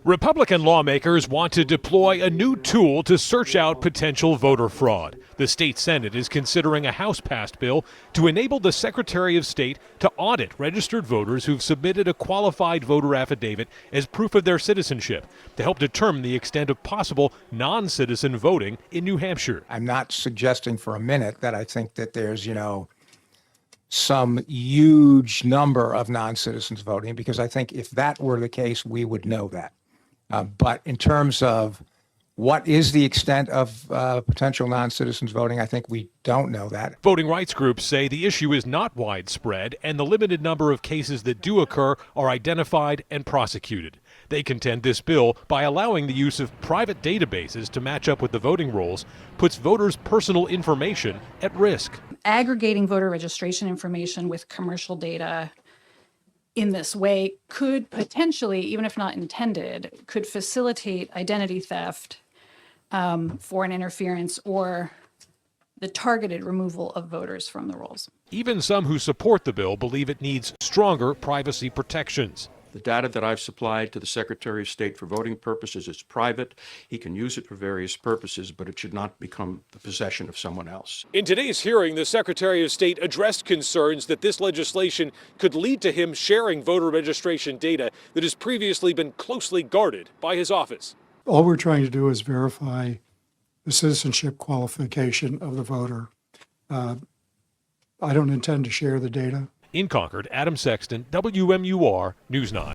Republican lawmakers want to deploy a new tool to search out potential voter fraud. The state Senate is considering a House-passed bill to enable the Secretary of State to audit registered voters who've submitted a qualified voter affidavit as proof of their citizenship to help determine the extent of possible non-citizen voting in New Hampshire. I'm not suggesting for a minute that I think that there's, some huge number of non-citizens voting, because I think if that were the case, we would know that. But in terms of what is the extent of potential non-citizens voting, I think we don't know that. Voting rights groups say the issue is not widespread and the limited number of cases that do occur are identified and prosecuted. They contend this bill, by allowing the use of private databases to match up with the voting rolls, puts voters' personal information at risk. Aggregating voter registration information with commercial data in this way could potentially, even if not intended, could facilitate identity theft, foreign interference, or the targeted removal of voters from the rolls. Even some who support the bill believe it needs stronger privacy protections. The data that I've supplied to the Secretary of State for voting purposes is private. He can use it for various purposes, but it should not become the possession of someone else. In today's hearing, the Secretary of State addressed concerns that this legislation could lead to him sharing voter registration data that has previously been closely guarded by his office. All we're trying to do is verify the citizenship qualification of the voter. I don't intend to share the data. In Concord, Adam Sexton, WMUR News 9.